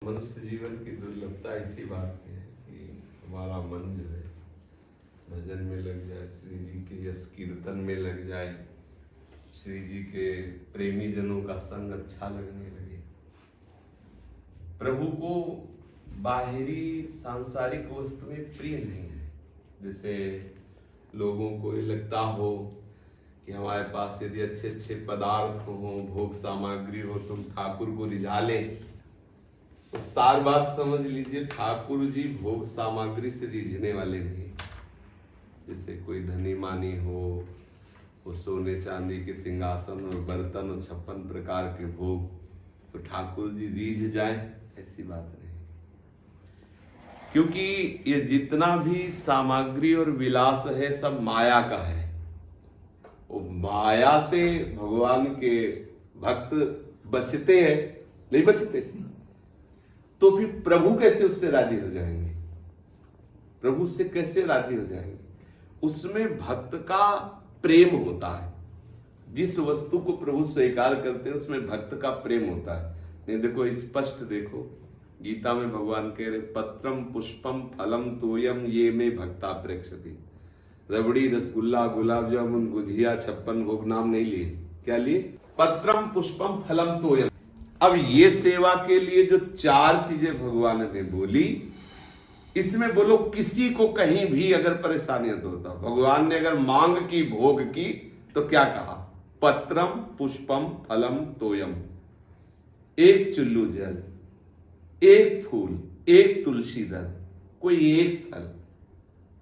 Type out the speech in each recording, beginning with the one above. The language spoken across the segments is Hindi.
मनुष्य जीवन की दुर्लभता इसी बात की है कि हमारा मन जो है भजन में लग जाए, श्री जी के यश कीर्तन में लग जाए, श्री जी के प्रेमी जनों का संग अच्छा लगने लगे। प्रभु को बाहरी सांसारिक वस्तुएं प्रिय नहीं है। जैसे लोगों को ये लगता हो कि हमारे पास यदि अच्छे अच्छे पदार्थ हो, भोग सामग्री हो, तुम ठाकुर को रिझा ले, तो सार बात समझ लीजिए, ठाकुर जी भोग सामग्री से रिझने वाले नहीं। जैसे कोई धनी मानी हो, वो सोने चांदी के सिंहासन और बर्तन और 56 प्रकार के भोग, तो ठाकुर जी रीझ जाए, ऐसी बात नहीं। क्योंकि ये जितना भी सामग्री और विलास है सब माया का है। वो माया से भगवान के भक्त बचते हैं, नहीं बचते, तो फिर प्रभु कैसे उससे राजी हो जाएंगे? प्रभु से कैसे राजी हो जाएंगे? उसमें भक्त का प्रेम होता है। जिस वस्तु को प्रभु स्वीकार करते हैं उसमें भक्त का प्रेम होता है। नहीं देखो, स्पष्ट देखो, गीता में भगवान कह रहे पत्रम पुष्पम फलम तोयम ये में भक्ता प्रेक्षति। रबड़ी, रसगुल्ला, गुलाब जामुन, गुजिया, 56 भोग नाम नहीं लिए। क्या लिए? पत्रम पुष्पम फलम तोयम। अब ये सेवा के लिए जो 4 चीजें भगवान ने बोली, इसमें बोलो किसी को कहीं भी अगर परेशानी होता, भगवान ने अगर मांग की, भोग की, तो क्या कहा? पत्रम पुष्पम फलम तोयम। एक चुल्लू जल, एक फूल, एक तुलसी दल, कोई एक फल,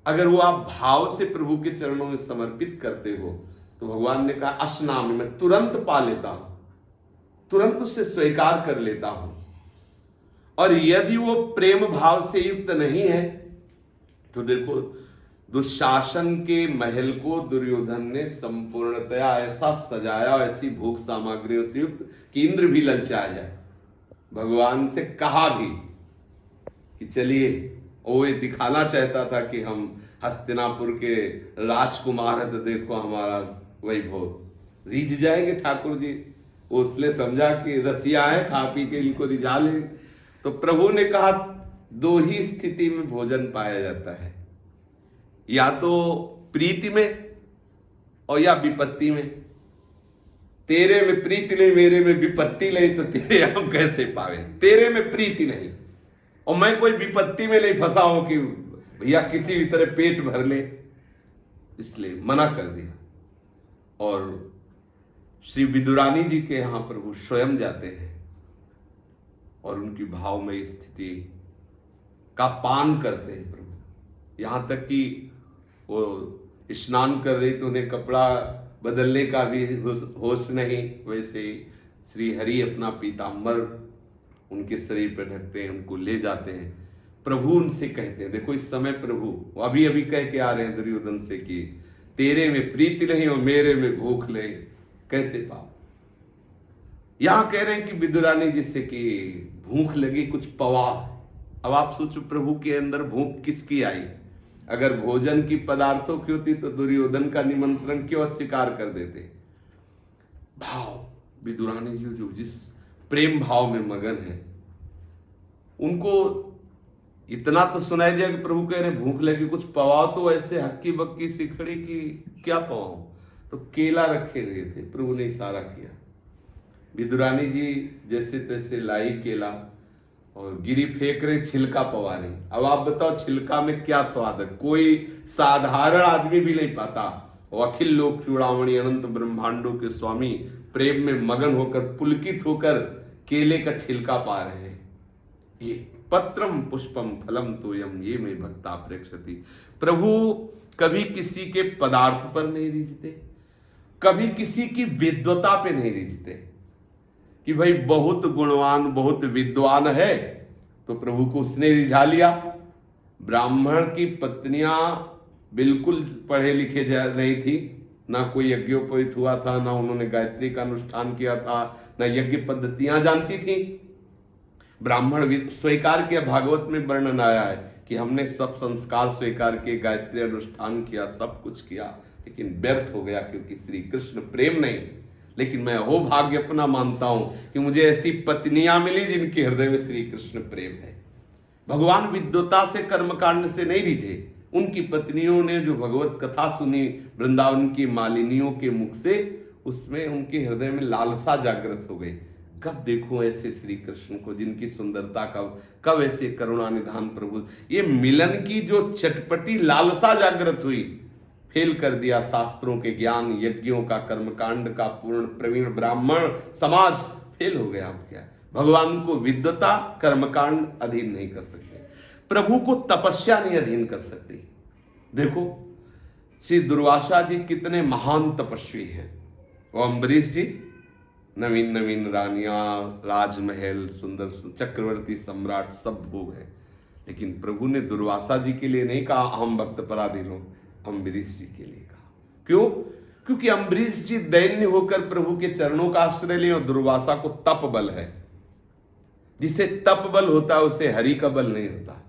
अगर वो आप भाव से प्रभु के चरणों में समर्पित करते हो, तो भगवान ने कहा अश्नामि, मैं तुरंत पा लेता हूं, तुरंत उससे स्वीकार कर लेता हूं। और यदि वो प्रेम भाव से युक्त नहीं है, तो देखो दुशासन के महल को दुर्योधन ने संपूर्णतया ऐसा सजाया, ऐसी भोग सामग्रियों से युक्त कि इंद्र भी ललचा जाए। भगवान से कहा भी कि चलिए, वो ये दिखाना चाहता था कि हम हस्तिनापुर के राजकुमार है, तो देखो हमारा वैभव। रीझ जाएंगे ठाकुर जी। उसने समझा कि रसिया है, खा पी के इनको रिझा ले। तो प्रभु ने कहा 2 ही स्थिति में भोजन पाया जाता है, या तो प्रीति में और या विपत्ति में। तेरे में प्रीति नहीं, मेरे में विपत्ति नहीं, तो तेरे हम कैसे पावे? तेरे में प्रीति नहीं और मैं कोई विपत्ति में नहीं फंसा हूं कि भैया किसी भी तरह पेट भर ले, इसलिए मना कर दिया। और श्री विदुरानी जी के यहां प्रभु स्वयं जाते हैं और उनकी भावमयी स्थिति का पान करते हैं प्रभु। यहां तक कि वो स्नान कर रही तो उन्हें कपड़ा बदलने का भी होश नहीं। वैसे ही श्री हरि अपना पीताम्बर उनके शरीर पर ढकते हैं, उनको ले जाते हैं। प्रभु उनसे कहते हैं, देखो इस समय प्रभु अभी अभी कह के आ रहे हैं दुर्योधन से कि तेरे में प्रीति नहीं और मेरे में भूख नहीं, कैसे पाओ? यहां कह रहे हैं कि विदुरानी जिससे कि भूख लगी, कुछ पवा। अब आप सोचो प्रभु के अंदर भूख किसकी आई? अगर भोजन की पदार्थों की होती तो दुर्योधन का निमंत्रण क्यों अस्वीकार कर देते? भाव, विदुरानी जी जो जिस प्रेम भाव में मगन है, उनको इतना तो सुनाई दिया कि प्रभु कह रहे भूख लगी, कुछ पवाओ। तो ऐसे हक्की बक्की सिखड़ी की क्या पवाओ? तो केला रखे हुए थे, प्रभु ने इशारा किया। विदुरानी जी जैसे तैसे लाई केला और गिरी फेंक रहे, छिलका पवा रही। अब आप बताओ छिलका में क्या स्वाद है? कोई साधारण आदमी भी नहीं पाता। और अखिल लोक चूड़ामणि अनंत ब्रह्मांडों के स्वामी प्रेम में मगन होकर, पुलकित होकर केले का छिलका पा रहे हैं। ये पत्रम पुष्पम फलम तोयम ये में भक्ता प्रेक्षति। प्रभु कभी किसी के पदार्थ पर नहीं रिझते, कभी किसी की विद्वता पे नहीं रिझते कि भाई बहुत गुणवान, बहुत विद्वान है तो प्रभु को उसने रिझा लिया। ब्राह्मण की पत्नियां बिल्कुल पढ़े लिखे नहीं थी, ना कोई यज्ञोपवीत हुआ था, ना उन्होंने गायत्री का अनुष्ठान किया था, ना यज्ञ पद्धतियां जानती थी। ब्राह्मण स्वीकार किया, भागवत में वर्णन आया है कि हमने सब संस्कार स्वीकार किए, गायत्री अनुष्ठान किया, सब कुछ किया, लेकिन व्यर्थ हो गया क्योंकि श्री कृष्ण प्रेम नहीं। लेकिन मैं वो भाग्य अपना मानता हूं कि मुझे ऐसी पत्नियां मिली जिनके हृदय में श्री कृष्ण प्रेम है। भगवान विद्वता से कर्मकांड से नहीं रिझे, उनकी पत्नियों ने जो भगवत कथा सुनी वृंदावन की मालिनियों के मुख से, उसमें उनके हृदय में लालसा जागृत हो गई। कब देखूं ऐसे श्री कृष्ण को जिनकी सुंदरता का, कब ऐसे करुणा निधान प्रभु। ये मिलन की जो चटपटी लालसा जागृत हुई, फेल कर दिया शास्त्रों के ज्ञान, यज्ञों का, कर्मकांड का, पूर्ण प्रवीण ब्राह्मण समाज फेल हो गया। अब क्या, भगवान को विद्वता कर्मकांड अधीन नहीं कर सकते, प्रभु को तपस्या नहीं अधीन कर सकती। देखो श्री दुर्वासा जी कितने महान तपस्वी हैं, वो अम्बरीश जी नवीन नवीन रानियां, राजमहल, सुंदर चक्रवर्ती सम्राट सब भोग है, लेकिन प्रभु ने दुर्वासा जी के लिए नहीं कहा अहम भक्त पराधीनो, अम्बरीश जी के लिए कहा। क्यों? क्योंकि अम्बरीश जी दैन्य होकर प्रभु के चरणों का आश्रय लिए, और दुर्वासा को तप बल है। जिसे तप बल होता है उसे हरि का बल नहीं होता।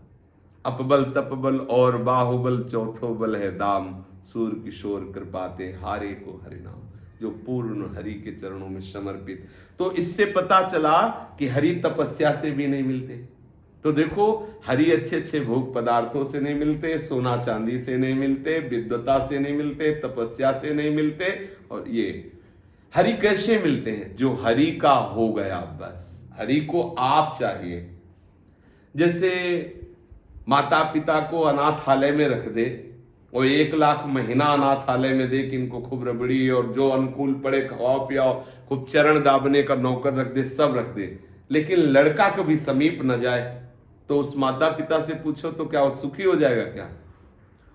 अपबल तप बल और बाहुबल चौथो बल है दाम, सूर किशोर कृपाते हारे को हरि नाम, जो पूर्ण हरि के चरणों में समर्पित। तो इससे पता चला कि हरि तपस्या से भी नहीं मिलते। तो देखो हरि अच्छे अच्छे भोग पदार्थों से नहीं मिलते, सोना चांदी से नहीं मिलते, विद्वता से नहीं मिलते, तपस्या से नहीं मिलते। और ये हरि कैसे मिलते हैं? जो हरि का हो गया, बस हरि को आप चाहिए। जैसे माता पिता को अनाथालय में रख दे और 1 लाख महीना अनाथालय में दे कि इनको खूब रबड़ी और जो अनुकूल पड़े खवाओ पियाओ, खूब चरण दाबने का नौकर रख दे, सब रख दे, लेकिन लड़का कभी समीप न जाए, तो उस माता पिता से पूछो तो क्या वो सुखी हो जाएगा क्या?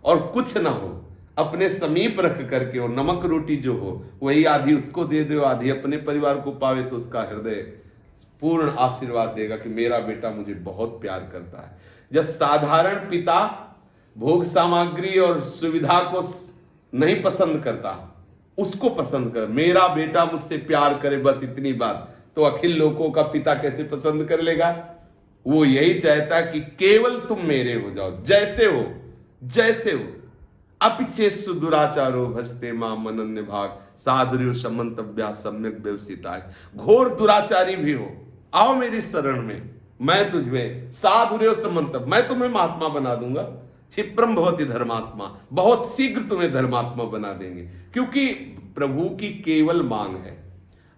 और कुछ ना हो, अपने समीप रख करके, और नमक रोटी जो हो वही आधी उसको दे दो, आधी अपने परिवार को पावे, तो उसका हृदय पूर्ण आशीर्वाद देगा कि मेरा बेटा मुझे बहुत प्यार करता है। जब साधारण पिता भोग सामग्री और सुविधा को नहीं पसंद करता, उसको पसंद कर, मेरा बेटा मुझसे प्यार करे, बस इतनी बात, तो अखिल लोकों का पिता कैसे पसंद कर लेगा? वो यही चाहता है कि केवल तुम मेरे हो जाओ, जैसे हो जैसे हो। अपिचेसु दुराचारो भजते माम अनन्य भाग, साधुर्यो समंतव्या सम्यक व्यवसिता। घोर दुराचारी भी हो, आओ मेरी शरण में, मैं तुझमें साधुर्यो समंतव्य, मैं तुम्हें महात्मा बना दूंगा। क्षिप्रम भवति धर्मात्मा, बहुत शीघ्र तुम्हें धर्मात्मा बना देंगे, क्योंकि प्रभु की केवल मांग है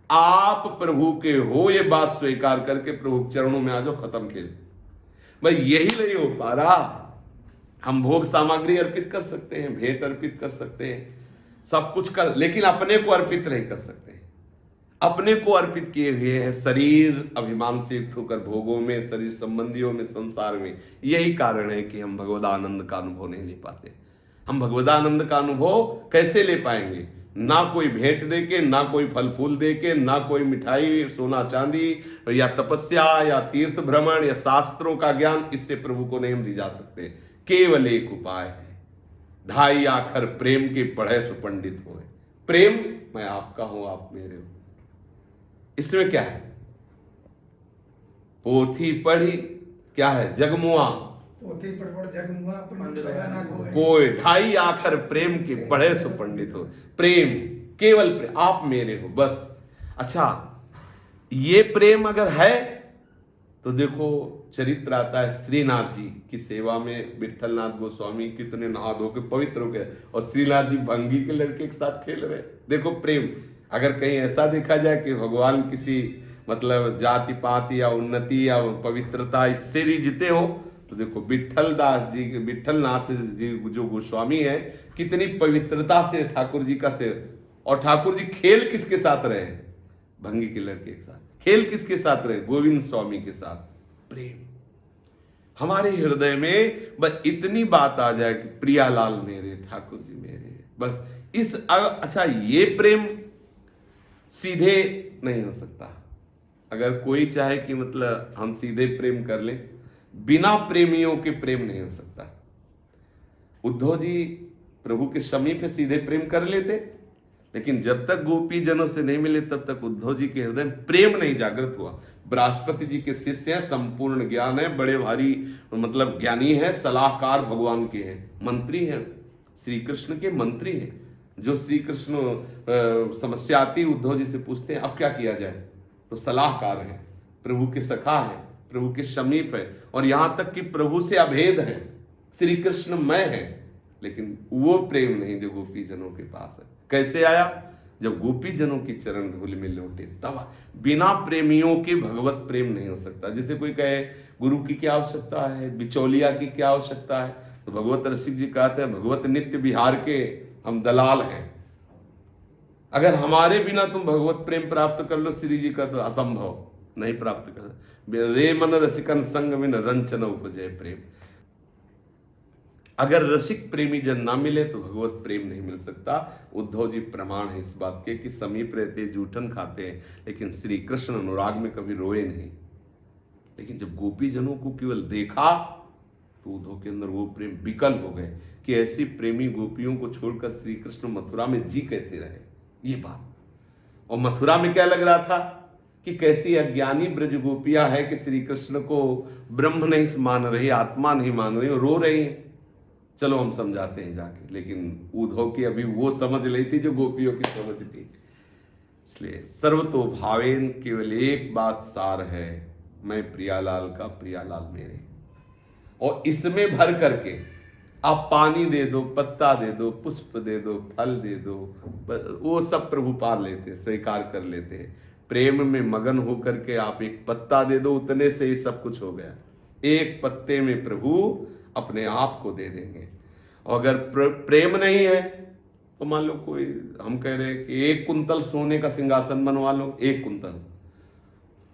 आप प्रभु के हो, ये बात स्वीकार करके प्रभु चरणों में आ जाओ, खत्म खेल। भाई यही नहीं हो पा रहा। हम भोग सामग्री अर्पित कर सकते हैं, भेंट अर्पित कर सकते हैं, सब कुछ कर, लेकिन अपने को अर्पित नहीं कर सकते। अपने को अर्पित किए हुए हैं शरीर अभिमान से युक्त होकर भोगों में, शरीर संबंधियों में, संसार में। यही कारण है कि हम भगवदानंद का अनुभव नहीं ले पाते। हम भगवदानंद का अनुभव कैसे ले पाएंगे? ना कोई भेंट देके, ना कोई फल फूल देके, ना कोई मिठाई सोना चांदी, या तपस्या, या तीर्थ भ्रमण, या शास्त्रों का ज्ञान, इससे प्रभु को नहीं हम रिझा सकते। केवल एक उपाय है, 2 आखर प्रेम के पढ़े सुपंडित हुए। प्रेम, मैं आपका हूं, आप मेरे हो। इसमें क्या है? पोथी पढ़ी, क्या है? जगमुआ, पोथी पढ़ जगमुआ पंडित बयाना कोई 2 आखर प्रेम के पढ़े सो पंडित हो। प्रेम, केवल प्रेम, आप मेरे हो, बस। अच्छा, ये प्रेम अगर है तो देखो चरित्र आता है श्रीनाथ जी की सेवा में, विठलनाथ गोस्वामी कितने नहा धो के पवित्र हो गए, और श्रीनाथ जी भंगी के लड़के के साथ खेल रहे। देखो प्रेम। अगर कहीं ऐसा देखा जाए कि भगवान किसी मतलब जाति पाति या उन्नति या पवित्रता इससे रिझते हो, तो देखो विठलदास जी, विठलनाथ जी जो गोस्वामी है, कितनी पवित्रता से ठाकुर जी का सेवा। और ठाकुर जी खेल किसके साथ रहे? भंगी के लड़के के साथ। खेल किसके साथ रहे? गोविंद स्वामी के साथ। प्रेम। हमारे हृदय में बस इतनी बात आ जाए कि प्रियालाल मेरे, ठाकुर जी मेरे, बस इस। अच्छा, ये प्रेम सीधे नहीं हो सकता। अगर कोई चाहे कि मतलब हम सीधे प्रेम कर लें, बिना प्रेमियों के प्रेम नहीं हो सकता। उद्धव जी प्रभु के समीप सीधे प्रेम कर लेते, लेकिन जब तक गोपी जनों से नहीं मिले तब तक उद्धव जी के हृदय में प्रेम नहीं जागृत हुआ। बृहस्पति जी के शिष्य हैं, संपूर्ण ज्ञान है, बड़े भारी मतलब ज्ञानी है, सलाहकार भगवान के हैं, मंत्री हैं, श्री कृष्ण के मंत्री हैं, जो श्री कृष्ण समस्या आती उद्धव जी से पूछते हैं अब क्या किया जाए, तो सलाहकार है, प्रभु के सखा है, प्रभु के समीप है, और यहां तक कि प्रभु से अभेद है, श्री कृष्ण मैं है। लेकिन वो प्रेम नहीं जो गोपी जनों के पास है। कैसे आया? जब गोपी जनों की चरण धूल में लौटे तब। बिना प्रेमियों के भगवत प्रेम नहीं हो सकता। जैसे कोई कहे गुरु की क्या आवश्यकता है, बिचौलिया की क्या आवश्यकता है, तो भगवत रसिक जी कहते हैं भगवत नित्य विहार के हम दलाल हैं। अगर हमारे बिना तुम भगवत प्रेम प्राप्त कर लो श्री जी का, तो असंभव, नहीं प्राप्त कर। रे मन रसिकन संग में रंचन उपजय प्रेम। अगर रसिक प्रेमी जन ना मिले तो भगवत प्रेम नहीं मिल सकता। उद्धव जी प्रमाण है इस बात के कि समीप रहते जूठन खाते हैं, लेकिन श्री कृष्ण अनुराग में कभी रोए नहीं। लेकिन जब गोपी जनों को केवल देखा तो उद्धव के अंदर वो प्रेम विकल हो गए कि ऐसी प्रेमी गोपियों को छोड़कर श्री कृष्ण मथुरा में जी कैसे रहे, ये बात। और मथुरा में क्या लग रहा था कि कैसी अज्ञानी ब्रज गोपियां है कि श्री कृष्ण को ब्रह्म नहीं मान रही, आत्मा नहीं मान रही, रो रही हैं। चलो हम समझाते हैं जाके। लेकिन उद्धव की अभी वो समझ ली थी जो गोपियों की समझ थी। इसलिए सर्वतो भावेन केवल एक बात सार है, मैं प्रियालाल का, प्रियालाल मेरे। और इसमें भर करके आप पानी दे दो, पत्ता दे दो, पुष्प दे दो, फल दे दो, वो सब प्रभु पा लेते, स्वीकार कर लेते हैं। प्रेम में मगन होकर के आप एक पत्ता दे दो, उतने से ही सब कुछ हो गया। एक पत्ते में प्रभु अपने आप को दे देंगे। और अगर प्रेम नहीं है तो मान लो कोई, हम कह रहे हैं कि 1 कुंतल सोने का सिंहासन बनवा लो, 1 कुंतल,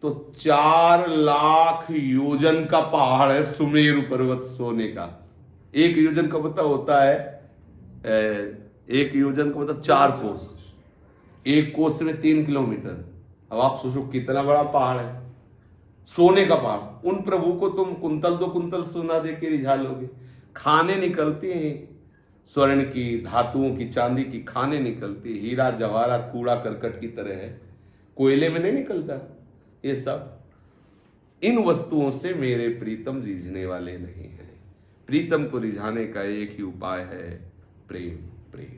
तो 4 लाख योजन का पहाड़ है सुमेरु पर्वत सोने का। 1 योजन का मतलब होता है 1 योजन का मतलब 4 कोस, 1 कोस में 3 किलोमीटर। अब आप सोचो कितना बड़ा पहाड़ है, सोने का पहाड़। उन प्रभु को तुम कुंतल 2 कुंतल सोना दे के रिझा लोगे। खाने निकलती हैं स्वर्ण की, धातुओं की, चांदी की खाने निकलती, हीरा जवाहरात कूड़ा करकट की तरह है, कोयले में नहीं निकलता। ये सब इन वस्तुओं से मेरे प्रीतम रिझने वाले नहीं है। प्रीतम को रिझाने का एक ही उपाय है, प्रेम। प्रेम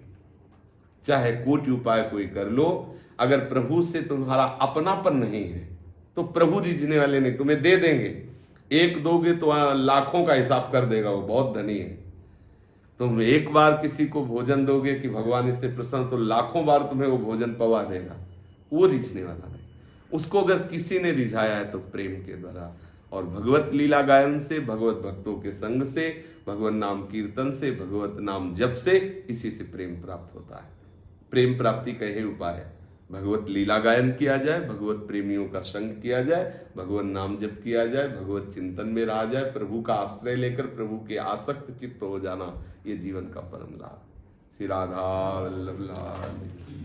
चाहे कोटि उपाय कोई कर लो, अगर प्रभु से तुम्हारा अपनापन नहीं है तो प्रभु रिझने वाले नहीं। तुम्हें दे देंगे, 1 दोगे तो लाखों का हिसाब कर देगा, वो बहुत धनी है। तुम एक बार किसी को भोजन दोगे कि भगवान इससे प्रसन्न, तो लाखों बार तुम्हें वो भोजन पवा देगा। वो रिझने वाला नहीं। उसको अगर किसी ने रिझाया है तो प्रेम के द्वारा, और भगवत लीला गायन से, भगवत भक्तों के संग से, भगवत नाम कीर्तन से, भगवत नाम जप से, इसी से प्रेम प्राप्त होता है। प्रेम प्राप्ति का यही उपाय है, भगवत लीला गायन किया जाए, भगवत प्रेमियों का संग किया जाए, भगवत नाम जप किया जाए, भगवत चिंतन में रहा जाए, प्रभु का आश्रय लेकर प्रभु के आसक्त चित्त हो जाना, ये जीवन का परम लाभ। श्री राधा वल्लभ लाल की